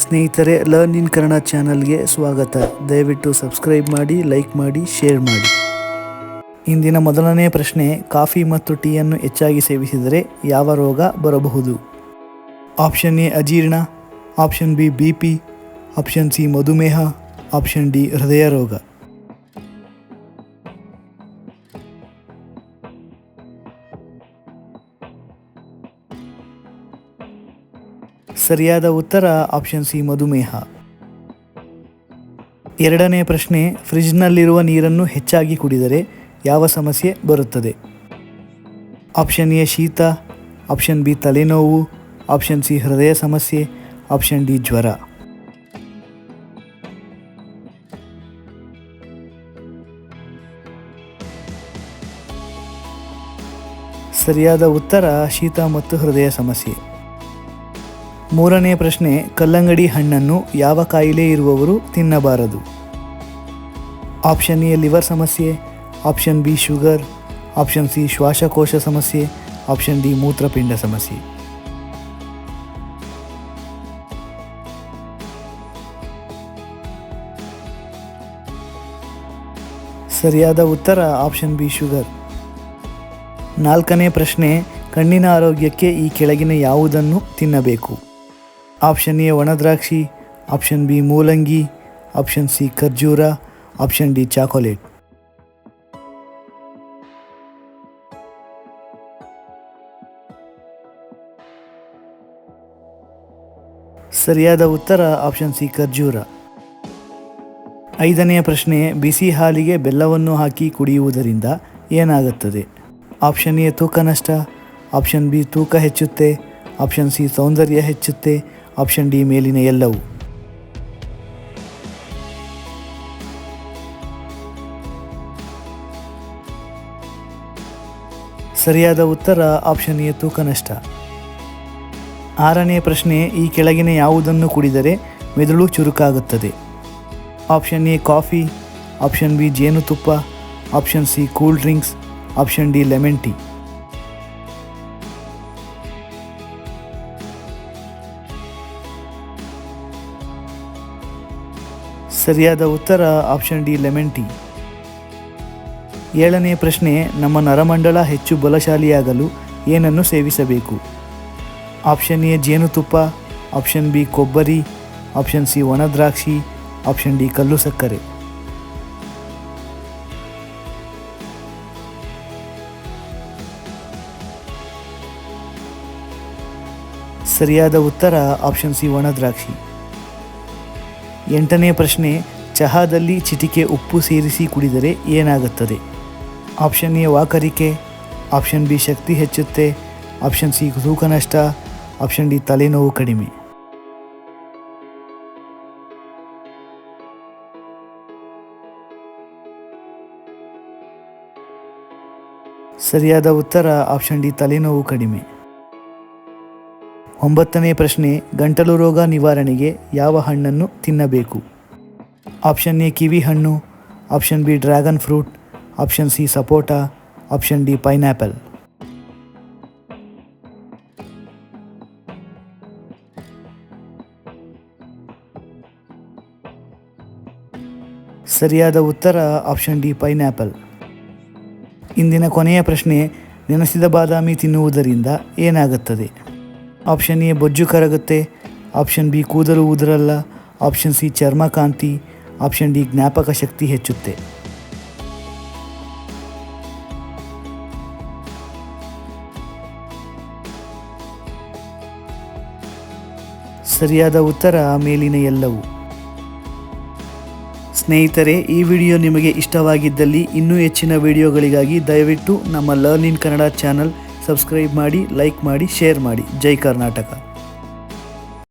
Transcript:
ಸ್ನೇಹಿತರೆ, learn in Kannada ಚಾನಲ್ಗೆ ಸ್ವಾಗತ. ದಯವಿಟ್ಟು ಸಬ್ಸ್ಕ್ರೈಬ್ ಮಾಡಿ, ಲೈಕ್ ಮಾಡಿ, ಶೇರ್ ಮಾಡಿ. ಇಂದಿನ ಮೊದಲನೇ ಪ್ರಶ್ನೆ, ಕಾಫಿ ಮತ್ತು ಟೀಯನ್ನು ಹೆಚ್ಚಾಗಿ ಸೇವಿಸಿದರೆ ಯಾವ ರೋಗ ಬರಬಹುದು? ಆಪ್ಷನ್ ಎ ಅಜೀರ್ಣ, option B BP, option C ಮಧುಮೇಹ, ಆಪ್ಷನ್ ಡಿ ಹೃದಯ ರೋಗ. ಸರಿಯಾದ ಉತ್ತರ ಆಪ್ಷನ್ ಸಿ ಮಧುಮೇಹ. ಎರಡನೇ ಪ್ರಶ್ನೆ, ಫ್ರಿಜ್ನಲ್ಲಿರುವ ನೀರನ್ನು ಹೆಚ್ಚಾಗಿ ಕುಡಿದರೆ ಯಾವ ಸಮಸ್ಯೆ ಬರುತ್ತದೆ? ಆಪ್ಷನ್ ಎ ಶೀತ, ಆಪ್ಷನ್ ಬಿ ತಲೆನೋವು, ಆಪ್ಷನ್ ಸಿ ಹೃದಯ ಸಮಸ್ಯೆ, ಆಪ್ಷನ್ ಡಿ ಜ್ವರ. ಸರಿಯಾದ ಉತ್ತರ ಶೀತ ಮತ್ತು ಹೃದಯ ಸಮಸ್ಯೆ. ಮೂರನೇ ಪ್ರಶ್ನೆ, ಕಲ್ಲಂಗಡಿ ಹಣ್ಣನ್ನು ಯಾವ ಕಾಯಿಲೆ ಇರುವವರು ತಿನ್ನಬಾರದು? ಆಪ್ಷನ್ ಎ ಲಿವರ್ ಸಮಸ್ಯೆ, option B sugar, option C ಶ್ವಾಸಕೋಶ ಸಮಸ್ಯೆ, ಆಪ್ಷನ್ ಡಿ ಮೂತ್ರಪಿಂಡ ಸಮಸ್ಯೆ. ಸರಿಯಾದ ಉತ್ತರ ಆಪ್ಷನ್ ಬಿ ಶುಗರ್. ನಾಲ್ಕನೇ ಪ್ರಶ್ನೆ, ಕಣ್ಣಿನ ಆರೋಗ್ಯಕ್ಕೆ ಈ ಕೆಳಗಿನ ಯಾವುದನ್ನು ತಿನ್ನಬೇಕು? ಆಪ್ಷನ್ ಎ ಒಣದ್ರಾಕ್ಷಿ, ಆಪ್ಷನ್ ಬಿ ಮೂಲಂಗಿ, ಆಪ್ಷನ್ ಸಿ ಖರ್ಜೂರ, ಆಪ್ಷನ್ ಡಿ ಚಾಕೊಲೇಟ್. ಸರಿಯಾದ ಉತ್ತರ ಆಪ್ಷನ್ ಸಿ ಖರ್ಜೂರ. ಐದನೆಯ ಪ್ರಶ್ನೆ, ಬಿಸಿ ಹಾಲಿಗೆ ಬೆಲ್ಲವನ್ನು ಹಾಕಿ ಕುಡಿಯುವುದರಿಂದ ಏನಾಗುತ್ತದೆ? ಆಪ್ಷನ್ ಎ ತೂಕ ನಷ್ಟ, ಆಪ್ಷನ್ ಬಿ ತೂಕ ಹೆಚ್ಚುತ್ತೆ, ಆಪ್ಷನ್ ಸಿ ಸೌಂದರ್ಯ ಹೆಚ್ಚುತ್ತೆ, ಆಪ್ಷನ್ ಡಿ ಮೇಲಿನ ಎಲ್ಲವೂ. ಸರಿಯಾದ ಉತ್ತರ ಆಪ್ಷನ್ ಎ ತೂಕ ನಷ್ಟ. ಆರನೇ ಪ್ರಶ್ನೆ, ಈ ಕೆಳಗಿನ ಯಾವುದನ್ನು ಕುಡಿದರೆ ಮೆದುಳು ಚುರುಕಾಗುತ್ತದೆ? Option A coffee, option B ಜೇನುತುಪ್ಪ, option C cool drinks, option D lemon tea. ಸರಿಯಾದ ಉತ್ತರ ಆಪ್ಷನ್ ಡಿ ಲೆಮನ್ ಟೀ. ಏಳನೇ ಪ್ರಶ್ನೆ, ನಮ್ಮ ನರಮಂಡಲ ಹೆಚ್ಚು ಬಲಶಾಲಿಯಾಗಲು ಏನನ್ನು ಸೇವಿಸಬೇಕು? ಆಪ್ಷನ್ ಎ ಜೇನುತುಪ್ಪ, ಆಪ್ಷನ್ ಬಿ ಕೊಬ್ಬರಿ, ಆಪ್ಷನ್ ಸಿ ಒಣದ್ರಾಕ್ಷಿ, ಆಪ್ಷನ್ ಡಿ ಕಲ್ಲು ಸಕ್ಕರೆ. ಸರಿಯಾದ ಉತ್ತರ ಆಪ್ಷನ್ ಸಿ ಒಣದ್ರಾಕ್ಷಿ. ಎಂಟನೇ ಪ್ರಶ್ನೆ, ಚಹಾದಲ್ಲಿ ಚಿಟಿಕೆ ಉಪ್ಪು ಸೇರಿಸಿ ಕುಡಿದರೆ ಏನಾಗುತ್ತದೆ? ಆಪ್ಷನ್ ಎ ವಾಕರಿಕೆ, ಆಪ್ಷನ್ ಬಿ ಶಕ್ತಿ ಹೆಚ್ಚುತ್ತೆ, ಆಪ್ಷನ್ ಸಿ ತೂಕ ನಷ್ಟ, ಆಪ್ಷನ್ ಡಿ ತಲೆನೋವು ಕಡಿಮೆ. ಸರಿಯಾದ ಉತ್ತರ ಆಪ್ಷನ್ ಡಿ ತಲೆನೋವು ಕಡಿಮೆ. ಒಂಬತ್ತನೇ ಪ್ರಶ್ನೆ, ಗಂಟಲು ರೋಗ ನಿವಾರಣೆಗೆ ಯಾವ ಹಣ್ಣನ್ನು ತಿನ್ನಬೇಕು? ಆಪ್ಷನ್ ಎ ಕಿವಿ ಹಣ್ಣು, option B dragon fruit, option C sapota, option D pineapple. ಸರಿಯಾದ ಉತ್ತರ ಆಪ್ಷನ್ ಡಿ ಪೈನಾಪಲ್. ಇಂದಿನ ಕೊನೆಯ ಪ್ರಶ್ನೆ, ನೆನೆಸಿದ ಬಾದಾಮಿ ತಿನ್ನುವುದರಿಂದ ಏನಾಗುತ್ತದೆ? ಆಪ್ಷನ್ ಎ ಬೊಜ್ಜು ಕರಗುತ್ತೆ, ಆಪ್ಷನ್ ಬಿ ಕೂದಲು ಉದುರಲ್ಲ, ಆಪ್ಷನ್ ಸಿ ಚರ್ಮ ಕಾಂತಿ, ಆಪ್ಷನ್ ಡಿ ಜ್ಞಾಪಕ ಶಕ್ತಿ ಹೆಚ್ಚುತ್ತೆ. ಸರಿಯಾದ ಉತ್ತರ ಮೇಲಿನ ಎಲ್ಲವೂ. ಸ್ನೇಹಿತರೆ, ಈ ವಿಡಿಯೋ ನಿಮಗೆ ಇಷ್ಟವಾಗಿದ್ದಲ್ಲಿ ಇನ್ನೂ ಹೆಚ್ಚಿನ ವಿಡಿಯೋಗಳಿಗಾಗಿ ದಯವಿಟ್ಟು ನಮ್ಮ learn in Kannada channel subscribe ಮಾಡಿ, ಲೈಕ್ ಮಾಡಿ, ಶೇರ್ ಮಾಡಿ. ಜೈ ಕರ್ನಾಟಕ.